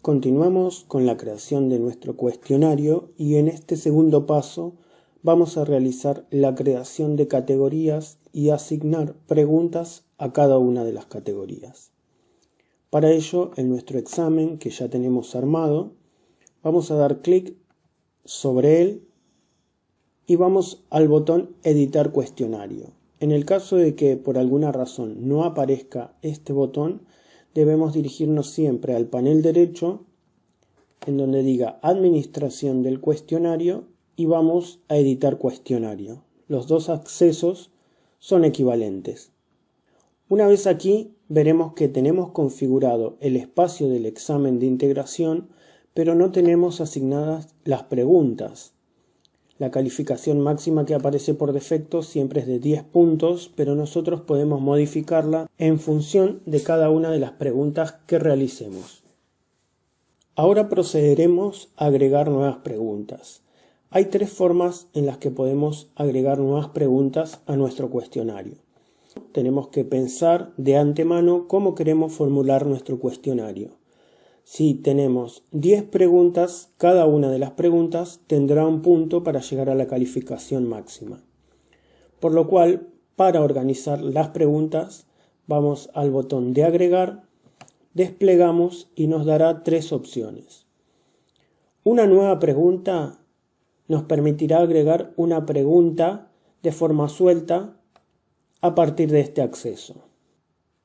Continuamos con la creación de nuestro cuestionario y en este segundo paso vamos a realizar la creación de categorías y asignar preguntas a cada una de las categorías. Para ello, en nuestro examen que ya tenemos armado, vamos a dar clic sobre él y vamos al botón Editar cuestionario. En el caso de que por alguna razón no aparezca este botón, debemos dirigirnos siempre al panel derecho en donde diga Administración del cuestionario y vamos a Editar cuestionario. Los dos accesos son equivalentes. Una vez aquí veremos que tenemos configurado el espacio del examen de integración, pero no tenemos asignadas las preguntas. La calificación máxima que aparece por defecto siempre es de 10 puntos, pero nosotros podemos modificarla en función de cada una de las preguntas que realicemos. Ahora procederemos a agregar nuevas preguntas. Hay tres formas en las que podemos agregar nuevas preguntas a nuestro cuestionario. Tenemos que pensar de antemano cómo queremos formular nuestro cuestionario. Si tenemos 10 preguntas, cada una de las preguntas tendrá un punto para llegar a la calificación máxima. Por lo cual, para organizar las preguntas, vamos al botón de agregar, desplegamos y nos dará tres opciones. Una nueva pregunta nos permitirá agregar una pregunta de forma suelta a partir de este acceso.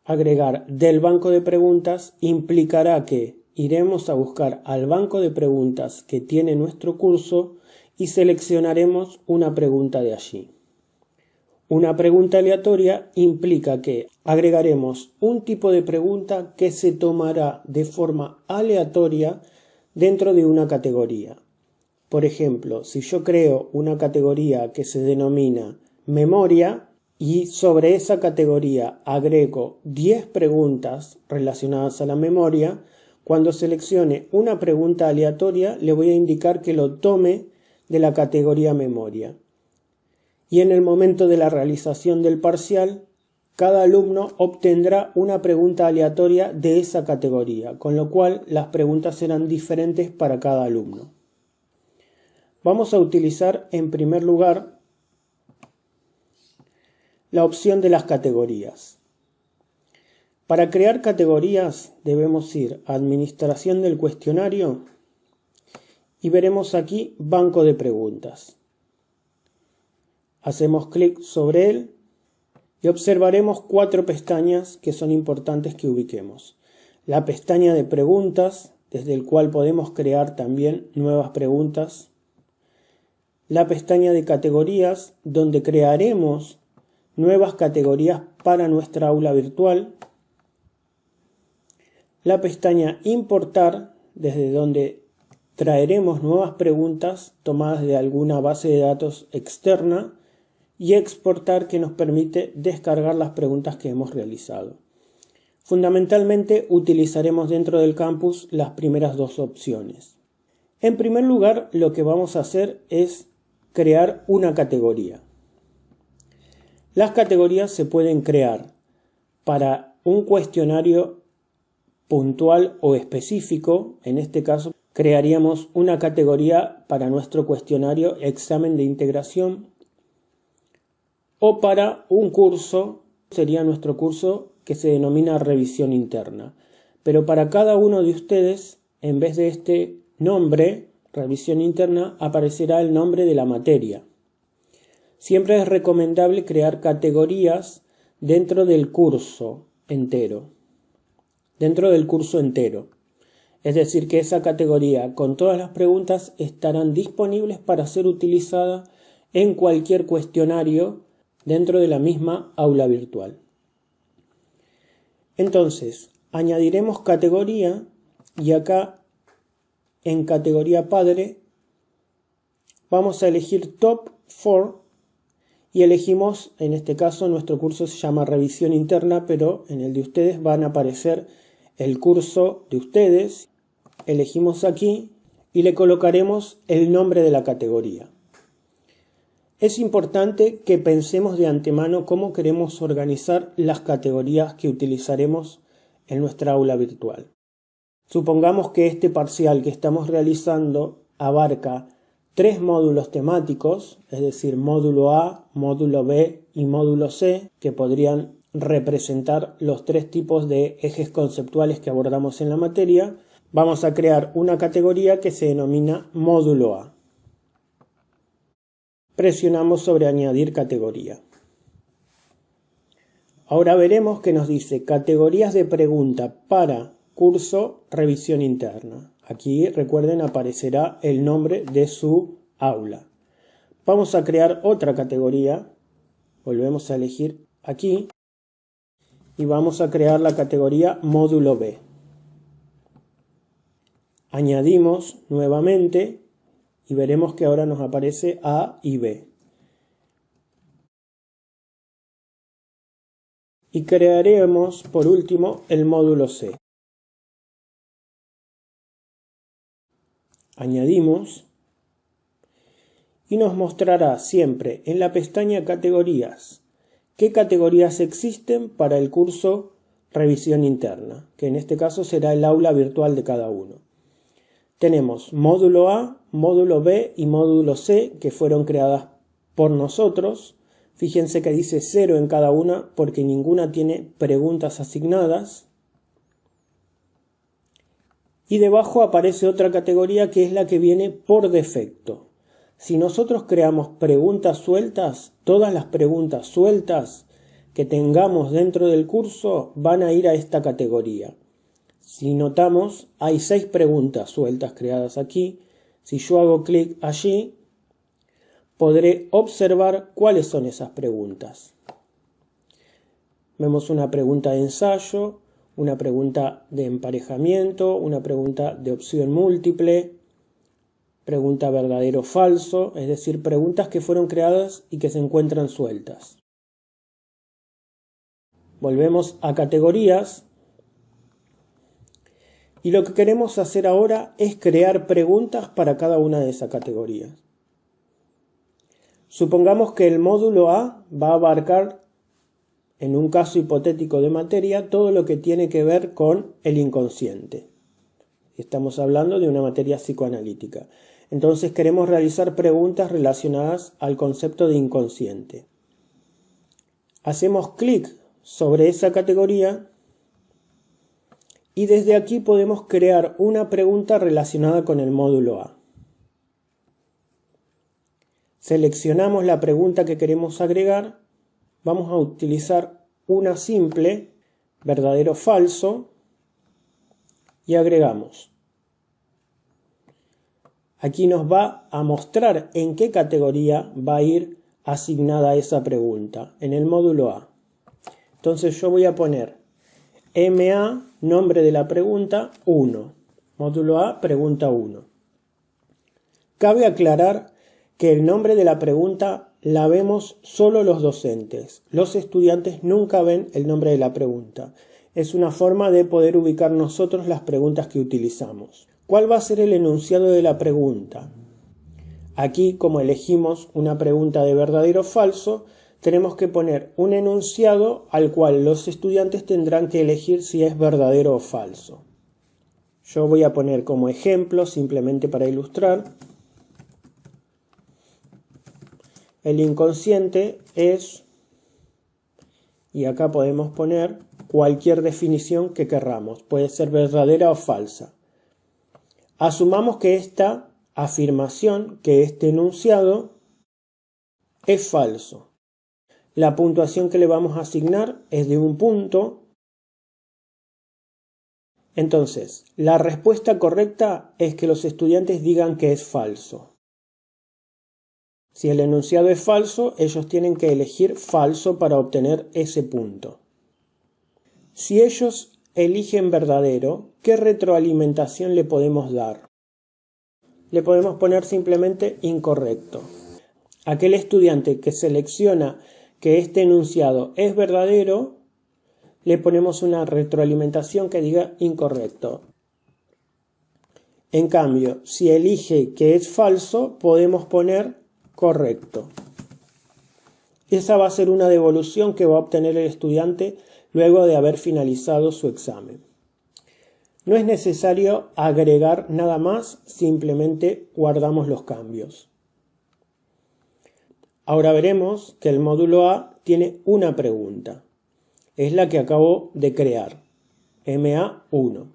Agregar del banco de preguntas implicará que iremos a buscar al banco de preguntas que tiene nuestro curso y seleccionaremos una pregunta de allí. Una pregunta aleatoria implica que agregaremos un tipo de pregunta que se tomará de forma aleatoria dentro de una categoría. Por ejemplo, si yo creo una categoría que se denomina memoria y sobre esa categoría agrego 10 preguntas relacionadas a la memoria, cuando seleccione una pregunta aleatoria le voy a indicar que lo tome de la categoría memoria. Y en el momento de la realización del parcial, cada alumno obtendrá una pregunta aleatoria de esa categoría, con lo cual las preguntas serán diferentes para cada alumno. Vamos a utilizar en primer lugar la opción de las categorías. Para crear categorías debemos ir a Administración del cuestionario y veremos aquí Banco de preguntas. Hacemos clic sobre él y observaremos 4 pestañas que son importantes que ubiquemos. La pestaña de preguntas, desde el cual podemos crear también nuevas preguntas. La pestaña de categorías, donde crearemos nuevas categorías para nuestra aula virtual. La pestaña Importar, desde donde traeremos nuevas preguntas tomadas de alguna base de datos externa, y Exportar, que nos permite descargar las preguntas que hemos realizado. Fundamentalmente utilizaremos dentro del campus las primeras dos opciones. En primer lugar, lo que vamos a hacer es crear una categoría. Las categorías se pueden crear para un cuestionario puntual o específico. En este caso crearíamos una categoría para nuestro cuestionario examen de integración, o para un curso, sería nuestro curso que se denomina revisión interna. Pero para cada uno de ustedes, en vez de este nombre, revisión interna, aparecerá el nombre de la materia. Siempre es recomendable crear categorías dentro del curso entero. Es decir, que esa categoría con todas las preguntas estarán disponibles para ser utilizada en cualquier cuestionario dentro de la misma aula virtual. Entonces, añadiremos categoría y acá en categoría padre vamos a elegir Top 4 y elegimos, en este caso nuestro curso se llama Revisión Interna, pero en el de ustedes van a aparecer el curso de ustedes. Elegimos aquí y le colocaremos el nombre de la categoría. Es importante que pensemos de antemano cómo queremos organizar las categorías que utilizaremos en nuestra aula virtual. Supongamos que este parcial que estamos realizando abarca 3 módulos temáticos, es decir, módulo A, módulo B y módulo C, que podrían representar los 3 tipos de ejes conceptuales que abordamos en la materia. Vamos a crear una categoría que se denomina módulo A. Presionamos sobre añadir categoría. Ahora veremos que nos dice categorías de pregunta para curso revisión interna. Aquí recuerden aparecerá el nombre de su aula. Vamos a crear otra categoría. Volvemos a elegir aquí y vamos a crear la categoría módulo B. Añadimos nuevamente y veremos que ahora nos aparece A y B. Y crearemos por último el módulo C. Añadimos y nos mostrará siempre en la pestaña categorías qué categorías existen para el curso revisión interna, que en este caso será el aula virtual de cada uno. Tenemos módulo A, módulo B y módulo C que fueron creadas por nosotros. Fíjense que dice 0 en cada una porque ninguna tiene preguntas asignadas. Y debajo aparece otra categoría que es la que viene por defecto. Si nosotros creamos preguntas sueltas, todas las preguntas sueltas que tengamos dentro del curso van a ir a esta categoría. Si notamos, hay 6 preguntas sueltas creadas aquí. Si yo hago clic allí, podré observar cuáles son esas preguntas. Vemos una pregunta de ensayo, una pregunta de emparejamiento, una pregunta de opción múltiple, pregunta verdadero o falso, es decir, preguntas que fueron creadas y que se encuentran sueltas. Volvemos a categorías y lo que queremos hacer ahora es crear preguntas para cada una de esas categorías. Supongamos que el módulo A va a abarcar, en un caso hipotético de materia, todo lo que tiene que ver con el inconsciente. Estamos hablando de una materia psicoanalítica. Entonces queremos realizar preguntas relacionadas al concepto de inconsciente. Hacemos clic sobre esa categoría y desde aquí podemos crear una pregunta relacionada con el módulo A. Seleccionamos la pregunta que queremos agregar. Vamos a utilizar una simple, verdadero o falso, y agregamos. Aquí nos va a mostrar en qué categoría va a ir asignada esa pregunta, en el módulo A. Entonces yo voy a poner MA, nombre de la pregunta, 1. Módulo A, pregunta 1. Cabe aclarar que el nombre de la pregunta la vemos solo los docentes. Los estudiantes nunca ven el nombre de la pregunta. Es una forma de poder ubicar nosotros las preguntas que utilizamos. ¿Cuál va a ser el enunciado de la pregunta? Aquí, como elegimos una pregunta de verdadero o falso, tenemos que poner un enunciado al cual los estudiantes tendrán que elegir si es verdadero o falso. Yo voy a poner como ejemplo, simplemente para ilustrar, el inconsciente es, y acá podemos poner cualquier definición que querramos, puede ser verdadera o falsa. Asumamos que esta afirmación, que este enunciado, es falso. La puntuación que le vamos a asignar es de 1 punto. Entonces, la respuesta correcta es que los estudiantes digan que es falso. Si el enunciado es falso, ellos tienen que elegir falso para obtener ese punto. Si ellos eligen verdadero, ¿qué retroalimentación le podemos dar? Le podemos poner simplemente incorrecto. Aquel estudiante que selecciona que este enunciado es verdadero, le ponemos una retroalimentación que diga incorrecto. En cambio, si elige que es falso, podemos poner correcto. Esa va a ser una devolución que va a obtener el estudiante luego de haber finalizado su examen. No es necesario agregar nada más, simplemente guardamos los cambios. Ahora veremos que el módulo A tiene una pregunta. Es la que acabo de crear, MA1.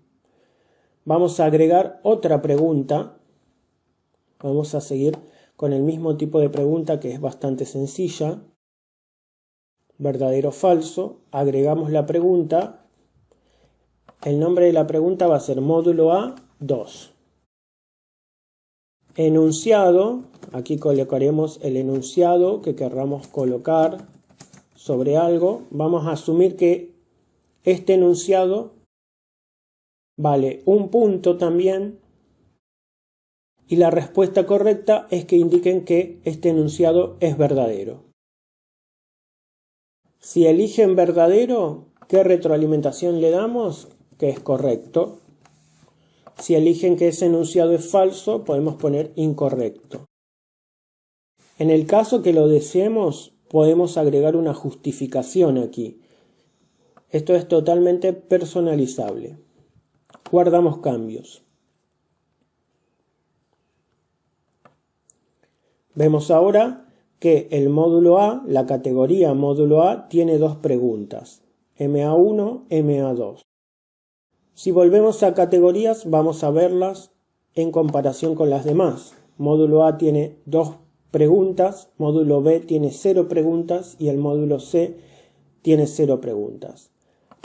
Vamos a agregar otra pregunta. Vamos a seguir con el mismo tipo de pregunta que es bastante sencilla. Verdadero o falso. Agregamos la pregunta. El nombre de la pregunta va a ser módulo A2. Enunciado. Aquí colocaremos el enunciado que querramos colocar sobre algo. Vamos a asumir que este enunciado vale un punto también. Y la respuesta correcta es que indiquen que este enunciado es verdadero. Si eligen verdadero, ¿qué retroalimentación le damos? Que es correcto. Si eligen que ese enunciado es falso, podemos poner incorrecto. En el caso que lo deseemos, podemos agregar una justificación aquí. Esto es totalmente personalizable. Guardamos cambios. Vemos ahora que el módulo A, la categoría módulo A, tiene dos preguntas, MA1, MA2. Si volvemos a categorías, vamos a verlas en comparación con las demás. Módulo A tiene 2 preguntas, módulo B tiene 0 preguntas y el módulo C tiene 0 preguntas.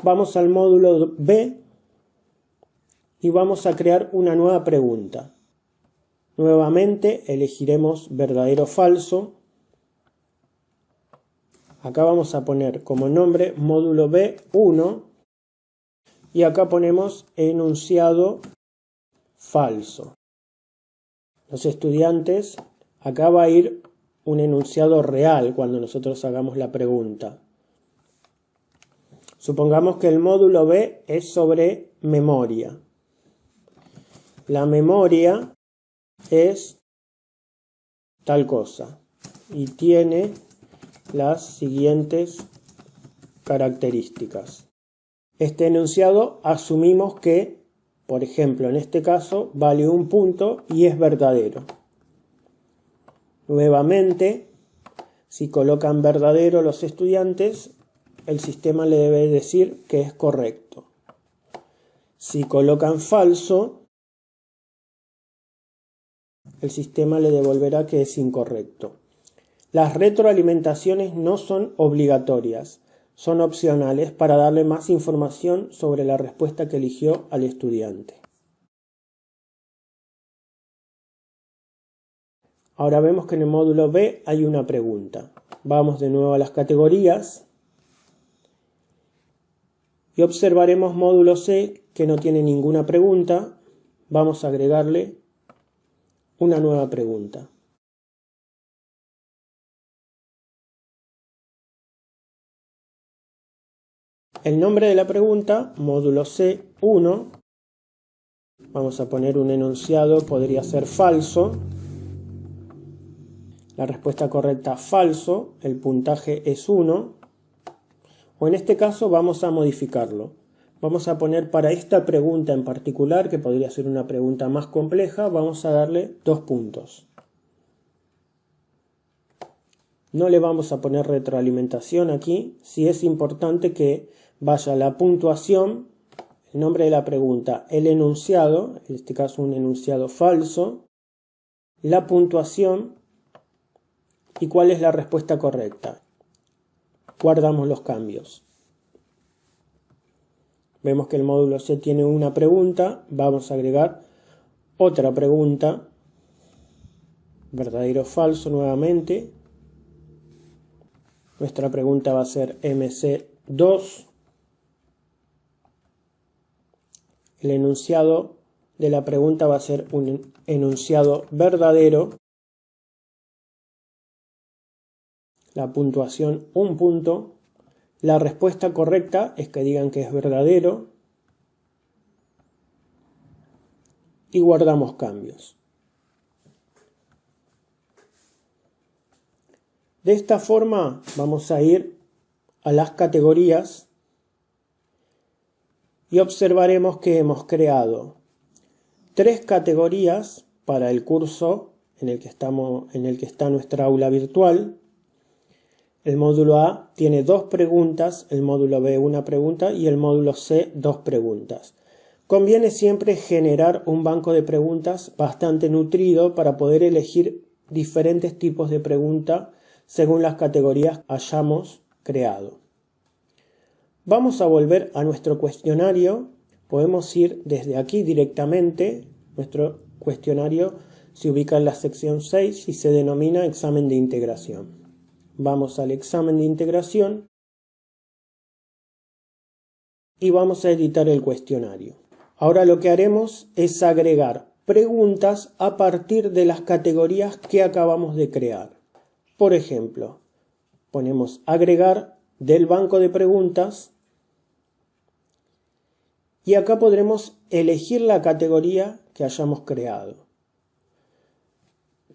Vamos al módulo B y vamos a crear una nueva pregunta. Nuevamente elegiremos verdadero o falso. Acá vamos a poner como nombre módulo B1 y acá ponemos enunciado falso. Los estudiantes, acá va a ir un enunciado real cuando nosotros hagamos la pregunta. Supongamos que el módulo B es sobre memoria. La memoria es tal cosa y tiene las siguientes características. Este enunciado asumimos que, por ejemplo, en este caso vale un punto y es verdadero. Nuevamente, si colocan verdadero los estudiantes, el sistema le debe decir que es correcto. Si colocan falso, el sistema le devolverá que es incorrecto. Las retroalimentaciones no son obligatorias, son opcionales para darle más información sobre la respuesta que eligió al estudiante. Ahora vemos que en el módulo B hay una pregunta. Vamos de nuevo a las categorías y observaremos módulo C que no tiene ninguna pregunta. Vamos a agregarle una nueva pregunta. El nombre de la pregunta, módulo C1, vamos a poner un enunciado, podría ser falso. La respuesta correcta, falso, el puntaje es 1. O en este caso vamos a modificarlo. Vamos a poner para esta pregunta en particular, que podría ser una pregunta más compleja, vamos a darle 2 puntos. No le vamos a poner retroalimentación aquí, sí es importante que vaya la puntuación, el nombre de la pregunta, el enunciado, en este caso un enunciado falso, la puntuación y cuál es la respuesta correcta. Guardamos los cambios. Vemos que el módulo C tiene una pregunta, vamos a agregar otra pregunta, verdadero o falso nuevamente. Nuestra pregunta va a ser MC2. El enunciado de la pregunta va a ser un enunciado verdadero. La puntuación, un punto. La respuesta correcta es que digan que es verdadero. Y guardamos cambios. De esta forma vamos a ir a las categorías y observaremos que hemos creado 3 categorías para el curso en el que está nuestra aula virtual. El módulo A tiene 2 preguntas, el módulo B 1 pregunta y el módulo C 2 preguntas. Conviene siempre generar un banco de preguntas bastante nutrido para poder elegir diferentes tipos de preguntas según las categorías que hayamos creado. Vamos a volver a nuestro cuestionario. Podemos ir desde aquí directamente. Nuestro cuestionario se ubica en la sección 6 y se denomina examen de integración. Vamos al examen de integración y vamos a editar el cuestionario. Ahora lo que haremos es agregar preguntas a partir de las categorías que acabamos de crear. Por ejemplo, ponemos agregar del banco de preguntas y acá podremos elegir la categoría que hayamos creado.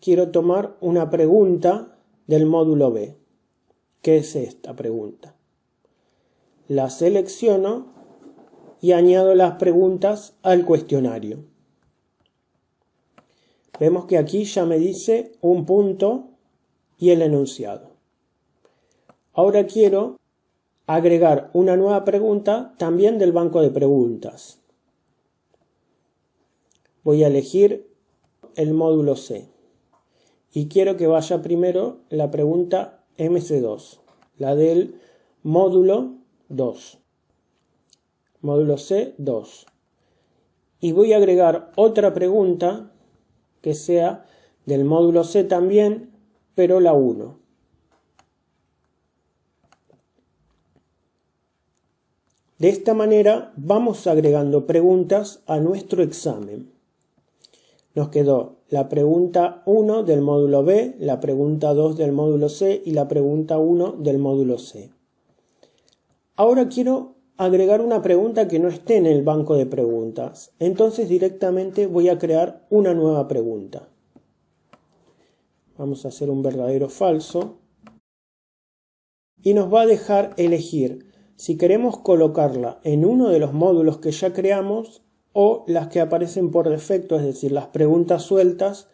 Quiero tomar una pregunta del módulo B. ¿Qué es esta pregunta? La selecciono y añado las preguntas al cuestionario. Vemos que aquí ya me dice un punto y el enunciado. Ahora quiero agregar una nueva pregunta también del banco de preguntas. Voy a elegir el módulo C y quiero que vaya primero la pregunta MC2, la del módulo 2. Módulo C 2. Y voy a agregar otra pregunta que sea del módulo C también, pero la 1. De esta manera vamos agregando preguntas a nuestro examen. Nos quedó la pregunta 1 del módulo B, la pregunta 2 del módulo C y la pregunta 1 del módulo C. Ahora quiero agregar una pregunta que no esté en el banco de preguntas. Entonces directamente voy a crear una nueva pregunta. Vamos a hacer un verdadero o falso. Y nos va a dejar elegir si queremos colocarla en uno de los módulos que ya creamos o las que aparecen por defecto, es decir, las preguntas sueltas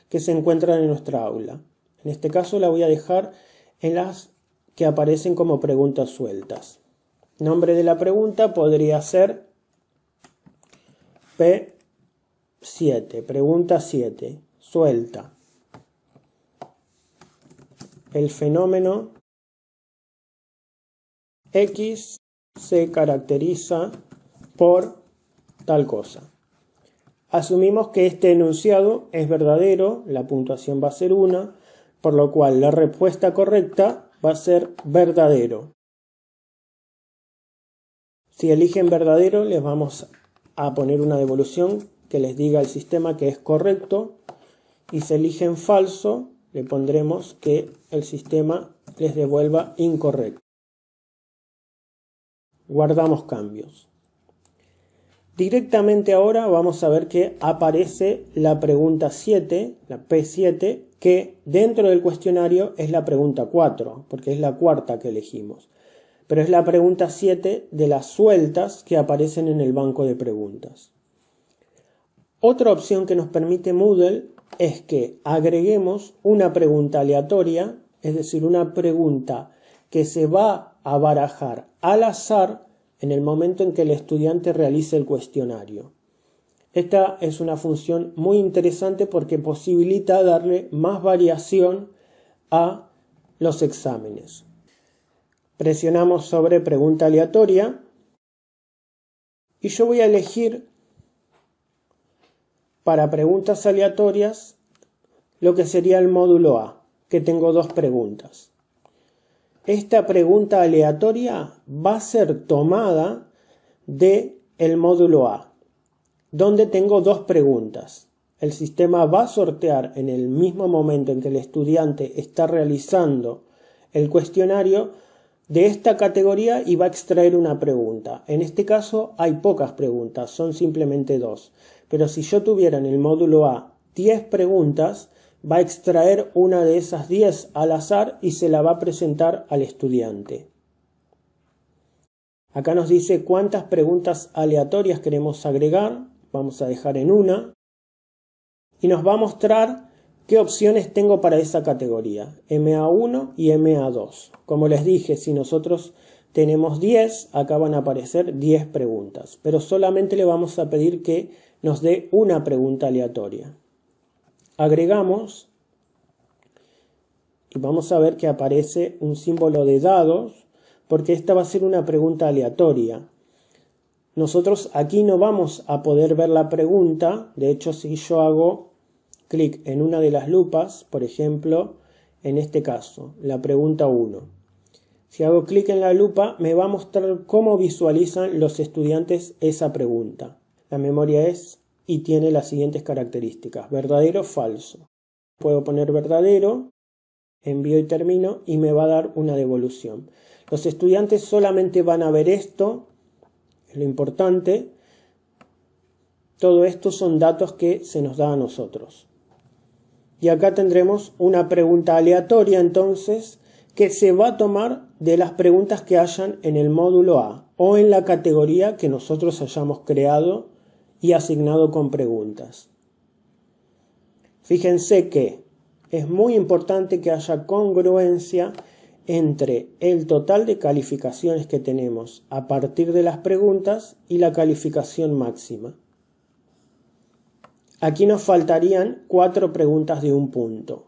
que se encuentran en nuestra aula. En este caso la voy a dejar en las que aparecen como preguntas sueltas. Nombre de la pregunta podría ser P7, pregunta 7, suelta. El fenómeno X se caracteriza por tal cosa. Asumimos que este enunciado es verdadero, la puntuación va a ser 1, por lo cual la respuesta correcta va a ser verdadero. Si eligen verdadero, les vamos a poner una devolución que les diga al sistema que es correcto, y si eligen falso, le pondremos que el sistema les devuelva incorrecto. Guardamos cambios. Directamente ahora vamos a ver que aparece la pregunta 7, la P7, que dentro del cuestionario es la pregunta 4, porque es la cuarta que elegimos. Pero es la pregunta 7 de las sueltas que aparecen en el banco de preguntas. Otra opción que nos permite Moodle es que agreguemos una pregunta aleatoria, es decir, una pregunta que se va a barajar al azar en el momento en que el estudiante realice el cuestionario. Esta es una función muy interesante porque posibilita darle más variación a los exámenes. Presionamos sobre pregunta aleatoria y yo voy a elegir para preguntas aleatorias lo que sería el módulo A, que tengo 2 preguntas. Esta pregunta aleatoria va a ser tomada del módulo A, donde tengo 2 preguntas. El sistema va a sortear en el mismo momento en que el estudiante está realizando el cuestionario de esta categoría y va a extraer una pregunta. En este caso hay pocas preguntas, son simplemente 2. Pero si yo tuviera en el módulo A 10 preguntas, va a extraer una de esas 10 al azar y se la va a presentar al estudiante. Acá nos dice cuántas preguntas aleatorias queremos agregar. Vamos a dejar en una. Y nos va a mostrar qué opciones tengo para esa categoría. MA1 y MA2. Como les dije, si nosotros tenemos 10, acá van a aparecer 10 preguntas. Pero solamente le vamos a pedir que nos dé una pregunta aleatoria. Agregamos. Y vamos a ver que aparece un símbolo de dados, porque esta va a ser una pregunta aleatoria. Nosotros aquí no vamos a poder ver la pregunta. De hecho, si yo hago clic en una de las lupas, por ejemplo, en este caso, la pregunta 1. Si hago clic en la lupa, me va a mostrar cómo visualizan los estudiantes esa pregunta. La memoria es y tiene las siguientes características: verdadero o falso. Puedo poner verdadero, envío y termino, y me va a dar una devolución. Los estudiantes solamente van a ver esto, es lo importante. Todo esto son datos que se nos da a nosotros. Y acá tendremos una pregunta aleatoria entonces, que se va a tomar de las preguntas que hayan en el módulo A o en la categoría que nosotros hayamos creado y asignado con preguntas. Fíjense que es muy importante que haya congruencia entre el total de calificaciones que tenemos a partir de las preguntas y la calificación máxima. Aquí nos faltarían 4 preguntas de un punto.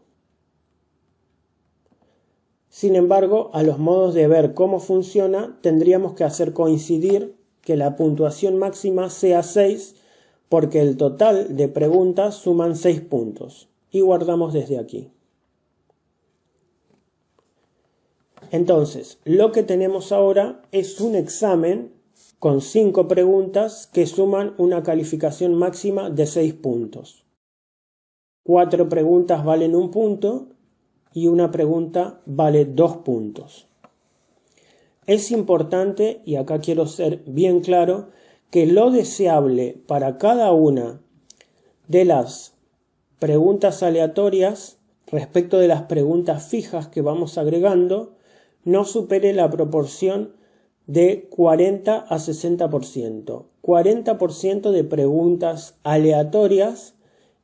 Sin embargo, a los modos de ver cómo funciona, tendríamos que hacer coincidir que la puntuación máxima sea 6, porque el total de preguntas suman 6 puntos. Y guardamos desde aquí. Entonces, lo que tenemos ahora es un examen con 5 preguntas que suman una calificación máxima de 6 puntos. 4 preguntas valen 1 punto y una pregunta vale 2 puntos. Es importante, y acá quiero ser bien claro, que lo deseable para cada una de las preguntas aleatorias respecto de las preguntas fijas que vamos agregando no supere la proporción de 40 a 60%. 40% de preguntas aleatorias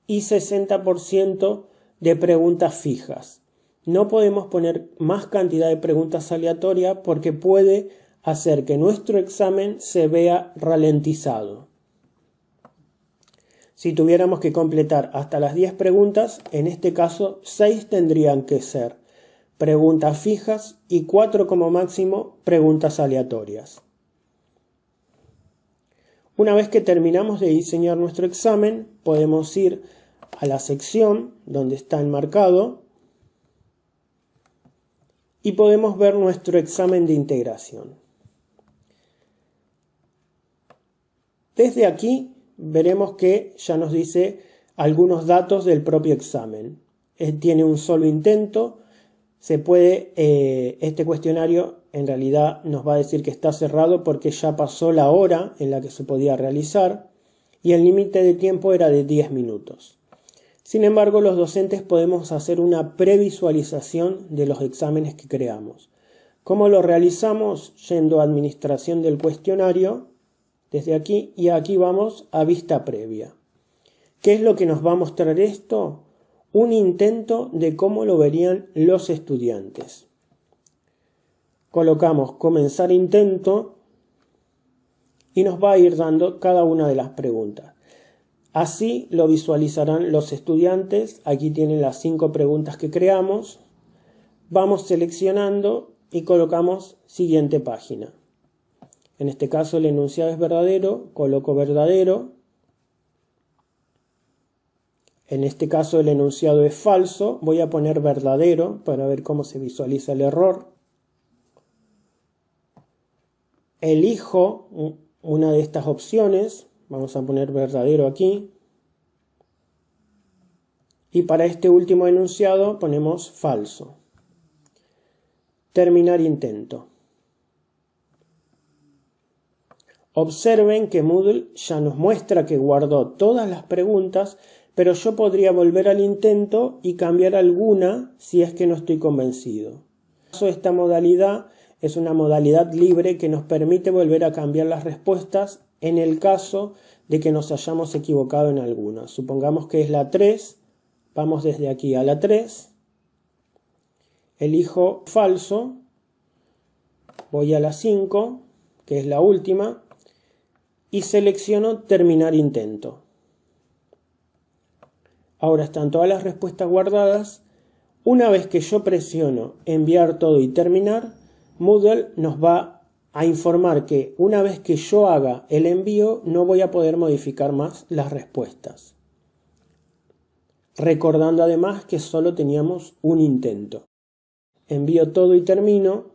y 60% de preguntas fijas. No podemos poner más cantidad de preguntas aleatorias porque puede hacer que nuestro examen se vea ralentizado. Si tuviéramos que completar hasta las 10 preguntas, en este caso 6 tendrían que ser preguntas fijas y 4 como máximo preguntas aleatorias. Una vez que terminamos de diseñar nuestro examen, podemos ir a la sección donde está enmarcado y podemos ver nuestro examen de integración. Desde aquí veremos que ya nos dice algunos datos del propio examen. Tiene un solo intento. Este cuestionario en realidad nos va a decir que está cerrado porque ya pasó la hora en la que se podía realizar y el límite de tiempo era de 10 minutos. Sin embargo, los docentes podemos hacer una previsualización de los exámenes que creamos. ¿Cómo lo realizamos? Yendo a administración del cuestionario, desde aquí, y aquí vamos a vista previa. ¿Qué es lo que nos va a mostrar esto? Un intento de cómo lo verían los estudiantes. Colocamos comenzar intento y nos va a ir dando cada una de las preguntas. Así lo visualizarán los estudiantes. Aquí tienen las 5 preguntas que creamos. Vamos seleccionando y colocamos siguiente página. En este caso el enunciado es verdadero, coloco verdadero. En este caso el enunciado es falso, voy a poner verdadero para ver cómo se visualiza el error. Elijo una de estas opciones, vamos a poner verdadero aquí. Y para este último enunciado ponemos falso. Terminar intento. Observen que Moodle ya nos muestra que guardó todas las preguntas, pero yo podría volver al intento y cambiar alguna si es que no estoy convencido. Esta modalidad Es una modalidad libre que nos permite volver a cambiar las respuestas en el caso de que nos hayamos equivocado en alguna. Supongamos que es la 3, vamos desde aquí a la 3, elijo falso, voy a la 5, que es la última, y selecciono terminar intento. Ahora están todas las respuestas guardadas. Una vez que yo presiono enviar todo y terminar, Moodle nos va a informar que una vez que yo haga el envío no voy a poder modificar más las respuestas. Recordando además que solo teníamos un intento. Envío todo y termino,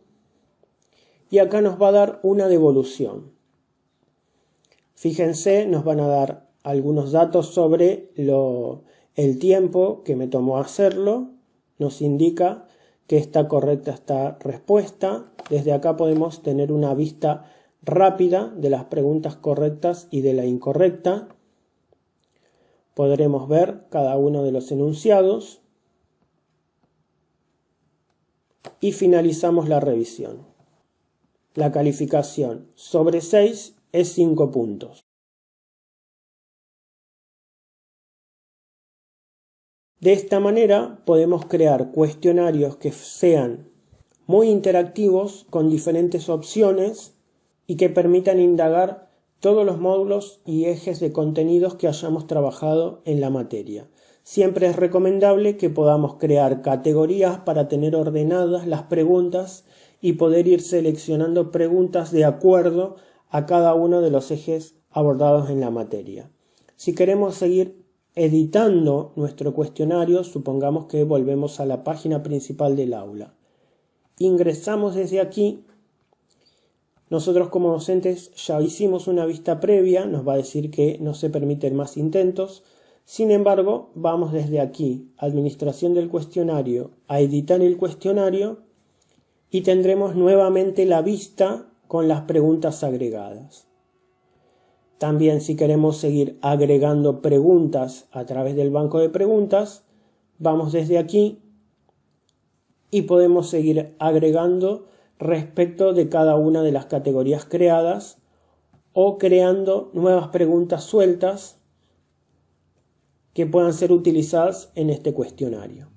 y acá nos va a dar una devolución. Fíjense, nos van a dar algunos datos sobre el tiempo que me tomó hacerlo. Nos indica que está correcta esta respuesta. Desde acá podemos tener una vista rápida de las preguntas correctas y de la incorrecta. Podremos ver cada uno de los enunciados. Y finalizamos la revisión. La calificación sobre 6 es 5 puntos. De esta manera podemos crear cuestionarios que sean muy interactivos con diferentes opciones y que permitan indagar todos los módulos y ejes de contenidos que hayamos trabajado en la materia. Siempre es recomendable que podamos crear categorías para tener ordenadas las preguntas y poder ir seleccionando preguntas de acuerdo a cada uno de los ejes abordados en la materia. Si queremos seguir editando nuestro cuestionario, supongamos que volvemos a la página principal del aula. Ingresamos desde aquí. Nosotros como docentes ya hicimos una vista previa, nos va a decir que no se permiten más intentos. Sin embargo, vamos desde aquí, administración del cuestionario, a editar el cuestionario y tendremos nuevamente la vista con las preguntas agregadas. También si queremos seguir agregando preguntas a través del banco de preguntas, vamos desde aquí y podemos seguir agregando respecto de cada una de las categorías creadas o creando nuevas preguntas sueltas que puedan ser utilizadas en este cuestionario.